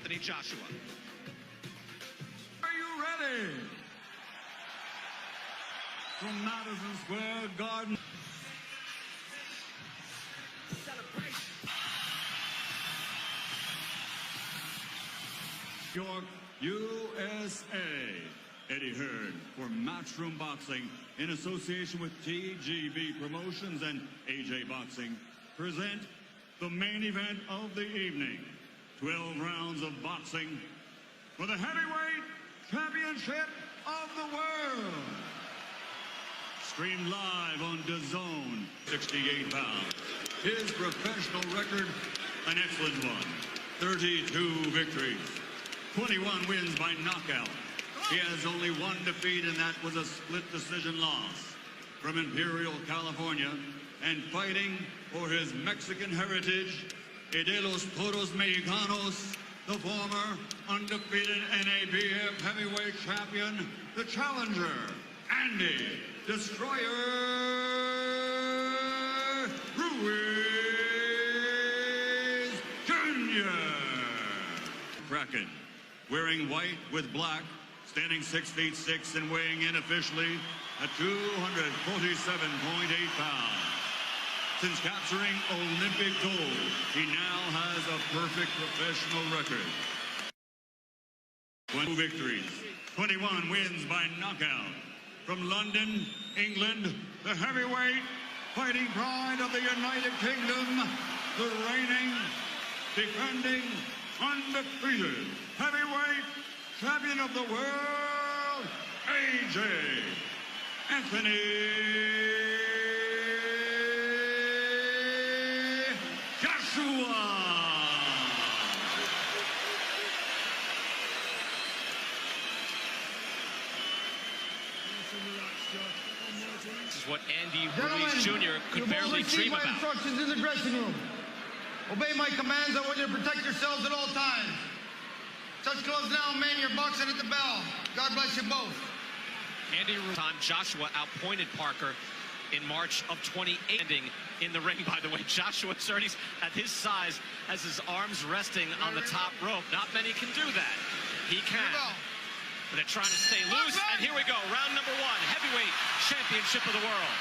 Anthony Joshua. Are you ready? From Madison Square Garden. York, USA. Eddie Hearn for Matchroom Boxing in association with TGB Promotions and AJ Boxing present the main event of the evening. 12 rounds of boxing for the heavyweight championship of the world. Streamed live on DAZN, 68 pounds. His professional record, an excellent one. 32 victories, 21 wins by knockout. He has only one defeat, and that was a split decision loss. From Imperial, California, and fighting for his Mexican heritage, de los Toros Mexicanos, the former undefeated NABF heavyweight champion, the challenger, Andy Destroyer Ruiz Jr. Kraken, wearing white with black, standing 6'6" and weighing in officially at 247.8 pounds. Since capturing Olympic gold, he now has a perfect professional record. 20 victories, 21 wins by knockout. From London, England, the heavyweight fighting pride of the United Kingdom, the reigning, defending, undefeated heavyweight champion of the world, AJ Anthony Joshua. This is what Andy Ruiz Jr. could barely dream about. Instructions in the dressing room. Obey my commands. I want you to protect yourselves at all times. Touch gloves now, man. You're boxing at the bell. God bless you both. Andy Ruiz, Joshua outpointed Parker in March of 2018 in the ring, by the way. Joshua Cerny's at his size has his arms resting on the top rope. Not many can do that. He can. But they're trying to stay loose. And here we go. Round number one. Heavyweight championship of the world.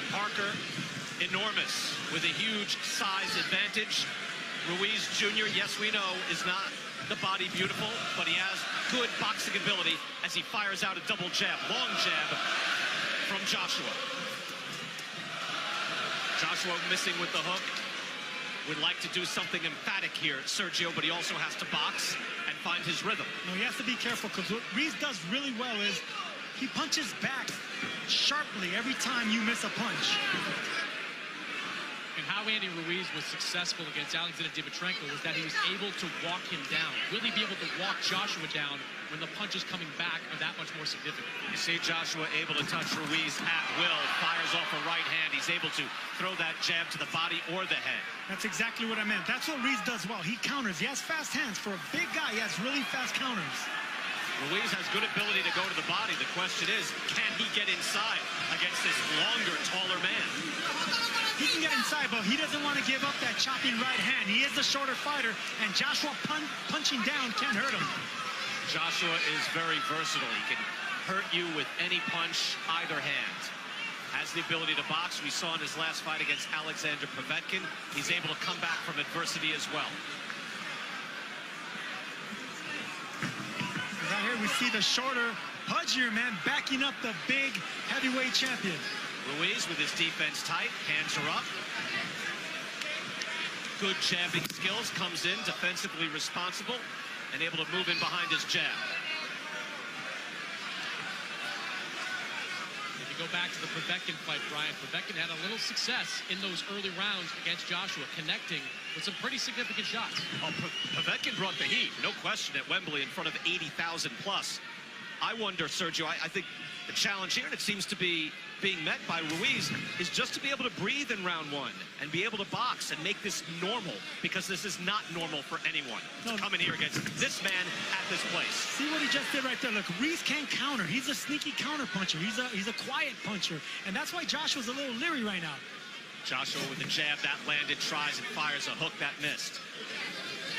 Parker, enormous, with a huge size advantage. Ruiz Jr., yes, we know, is not the body beautiful, but he has good boxing ability as he fires out a double jab, long jab from Joshua. Joshua missing with the hook. Would like to do something emphatic here, Sergio, but he also has to box and find his rhythm. No, he has to be careful, because what Ruiz does really well is he punches back sharply every time you miss a punch. And how Andy Ruiz was successful against Alexander Dimitrenko was that he was able to walk him down. Will he be able to walk Joshua down when the punches coming back are that much more significant? You see Joshua able to touch Ruiz at will, fires off a right hand. He's able to throw that jab to the body or the head. That's exactly what I meant. That's what Ruiz does well. He counters. He has fast hands. For a big guy, he has really fast counters. Ruiz has good ability to go to the body. The question is, can he get inside against this longer, taller man? He can get inside, but he doesn't want to give up that chopping right hand. He is the shorter fighter, and Joshua punching down can't hurt him. Joshua is very versatile. He can hurt you with any punch, either hand. Has the ability to box. We saw in his last fight against Alexander Povetkin. He's able to come back from adversity as well. Right here we see the shorter, pudgier man backing up the big heavyweight champion. Ruiz with his defense tight, hands are up. Good jabbing skills, comes in defensively responsible and able to move in behind his jab. If you go back to the Povetkin fight, Brian, Povetkin had a little success in those early rounds against Joshua, connecting with some pretty significant shots. Oh, Povetkin brought the heat, no question, at Wembley in front of 80,000 plus. I wonder, Sergio, I think the challenge here, and it seems to be being met by Ruiz, is just to be able to breathe in round one and be able to box and make this normal, because this is not normal for anyone to come in here against this man at this place. See what he just did right there. Look, Ruiz can't counter. He's a sneaky counter puncher. He's a quiet puncher, and that's why Joshua's a little leery right now. Joshua with a jab that landed, tries and fires a hook that missed.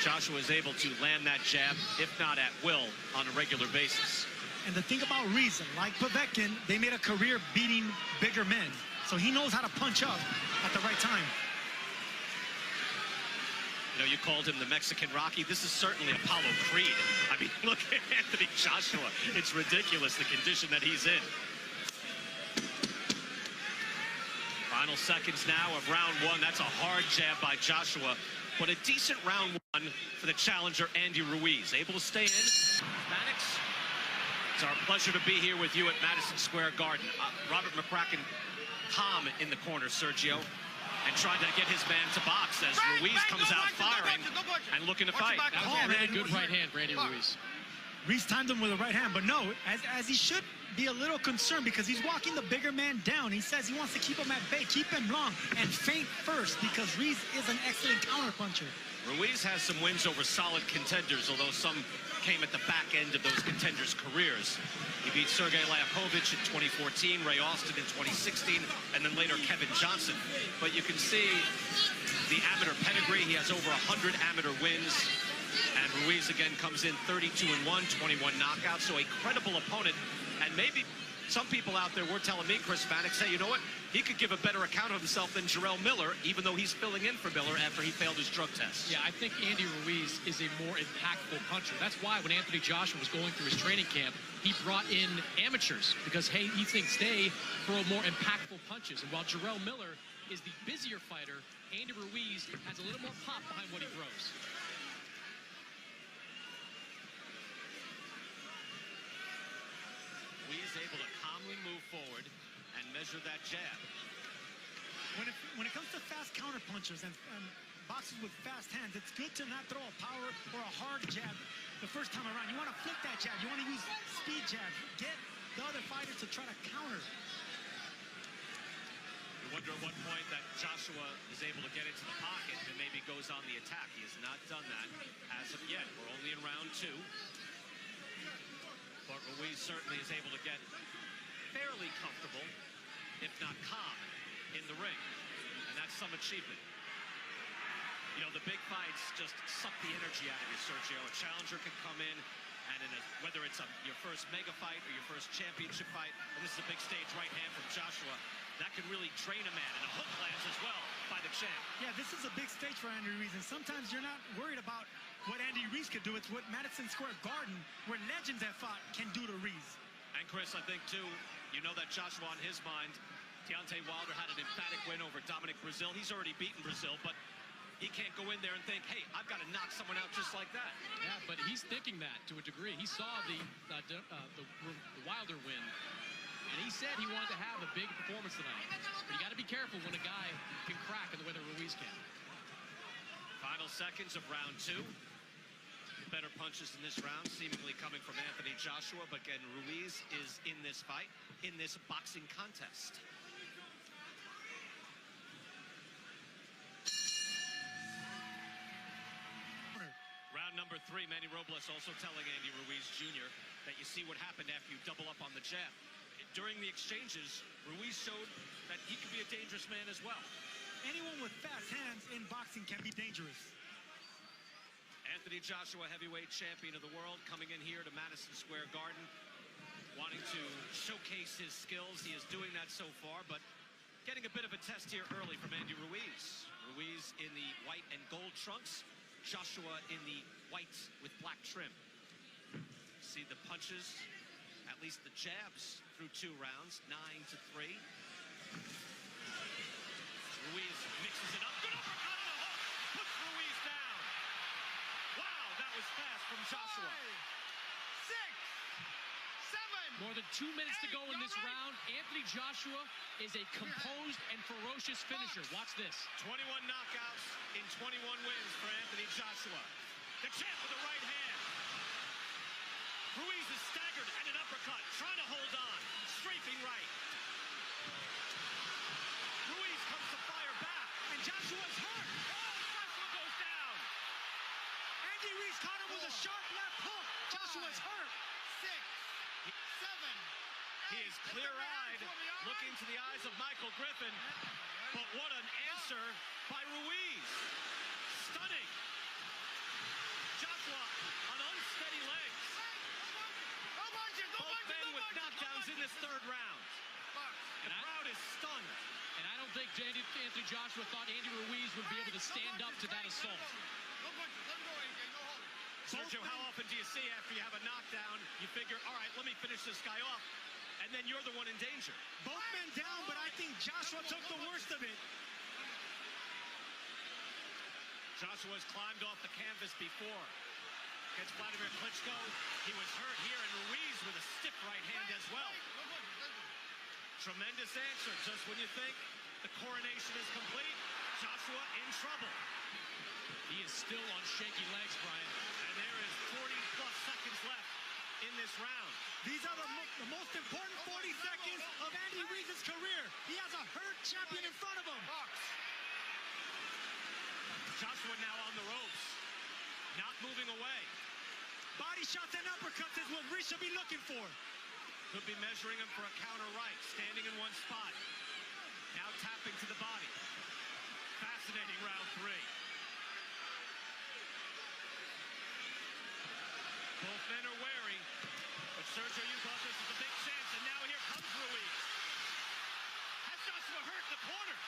Joshua is able to land that jab, if not at will, on a regular basis. And the thing about Ruiz, like Povetkin, they made a career beating bigger men. So he knows how to punch up at the right time. You know, you called him the Mexican Rocky. This is certainly Apollo Creed. I mean, look at Anthony Joshua. It's ridiculous, the condition that he's in. Final seconds now of round one. That's a hard jab by Joshua, but a decent round one for the challenger, Andy Ruiz. Able to stay in. Hispanics, it's our pleasure to be here with you at Madison Square Garden. Robert McCracken, calm in the corner, Sergio, and trying to get his man to box as Ruiz comes out firing and looking to fight. That was a really good right hand, Randy Ruiz. Ruiz timed him with a right hand, but no, as he should be a little concerned because he's walking the bigger man down. He says he wants to keep him at bay, keep him long, and feint first because Ruiz is an excellent counterpuncher. Ruiz has some wins over solid contenders, although some came at the back end of those contenders' careers. He beat Sergey Liakovich in 2014, Ray Austin in 2016, and then later Kevin Johnson. But you can see the amateur pedigree. He has over 100 amateur wins. And Ruiz again comes in 32-1, 21 knockouts, so a credible opponent. And maybe some people out there were telling me, Chris Mannix, say, you know what? He could give a better account of himself than Jarrell Miller, even though he's filling in for Miller after he failed his drug test. Yeah, I think Andy Ruiz is a more impactful puncher. That's why when Anthony Joshua was going through his training camp, he brought in amateurs because, hey, he thinks they throw more impactful punches. And while Jarrell Miller is the busier fighter, Andy Ruiz has a little more pop behind what he throws. Ruiz able to calmly move forward and measure that jab. When it comes to fast counterpunchers and boxers with fast hands, it's good to not throw a power or a hard jab the first time around. You want to flip that jab. You want to use speed jabs. Get the other fighter to try to counter. You wonder at what point that Joshua is able to get into the pocket and maybe goes on the attack. He has not done that as of yet. We're only in round two. But Ruiz certainly is able to get fairly comfortable, if not calm, in the ring. And that's some achievement. You know, the big fights just suck the energy out of you, Sergio. A challenger can come in, and whether it's your first mega fight or your first championship fight, and this is a big stage right hand from Joshua, that can really drain a man. And a hook lands as well by the champ. Yeah, this is a big stage for Andy Ruiz, and sometimes you're not worried about what Andy Ruiz could do. It's what Madison Square Garden, where legends have fought, can do to Ruiz. And Chris, I think too, you know that Joshua on his mind, Deontay Wilder had an emphatic win over Dominic Brazil. He's already beaten Brazil, but he can't go in there and think, hey, I've got to knock someone out just like that. Yeah, but he's thinking that to a degree. He saw the Wilder win, and he said he wanted to have a big performance tonight. But you got to be careful when a guy can crack in the way that Ruiz can. Final seconds of round two. Better punches in this round, seemingly coming from Anthony Joshua, but again, Ruiz is in this fight, in this boxing contest. Round number three, Manny Robles also telling Andy Ruiz Jr. that you see what happened after you double up on the jab. During the exchanges, Ruiz showed that he could be a dangerous man as well. Anyone with fast hands in boxing can be dangerous. Anthony Joshua, heavyweight champion of the world, coming in here to Madison Square Garden, wanting to showcase his skills. He is doing that so far, but getting a bit of a test here early from Andy Ruiz. Ruiz in the white and gold trunks, Joshua in the white with black trim. See the punches, at least the jabs through 2 rounds, 9-3. Ruiz mixes it up. Good uppercut and a hook. Puts Ruiz down. Wow, that was fast from Joshua. 5, 6, 7. More than 2 minutes to go in this round. Anthony Joshua is a composed and ferocious finisher. Watch this. 21 knockouts in 21 wins for Anthony Joshua. The champ with the right hand. Ruiz is staggered and an uppercut, trying to hold on. Strafing right. Ruiz comes to fire back, and Joshua's hurt. Oh, Joshua goes down. Andy Ruiz caught him with a sharp left hook. Joshua's hurt. 6, 7. He is clear-eyed, looking to the eyes of Michael Griffin. But what an answer by Ruiz. Stunning. Joshua on unsteady legs. Both men with knockdowns in this third round. The crowd is stunned. And I don't think Anthony Joshua thought Andy Ruiz would be able to stand up to that assault. Sergio, how often do you see after you have a knockdown, you figure, all right, let me finish this guy off, and then you're the one in danger? Both men down, but I think Joshua took the worst of it. Joshua's climbed off the canvas before. Against Vladimir Klitschko, he was hurt here, and Ruiz with a stiff right hand as well. Tremendous answer. Just when you think the coronation is complete, Joshua in trouble. He is still on shaky legs, Brian. And there is 40-plus seconds left in this round. These are the most important 40 seconds of Andy Ruiz's career. He has a hurt champion in front of him. Joshua now on the ropes, not moving away. Body shots and uppercuts is what Ruiz should be looking for. Could be measuring him for a counter right, standing in one spot. Now tapping to the body. Fascinating round 3. Both men are wary, but Sergio, you thought this was a big chance, and now here comes Ruiz. Has Joshua hurt in the corner?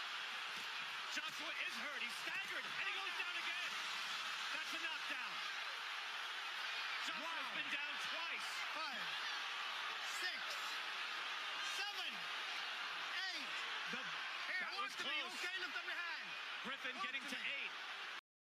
Joshua is hurt. He's staggered, and he goes down again. That's a knockdown. Joshua's been down twice. 5, 6, 7, 8. That was close. Okay, lift up your hand. Griffin getting to 8.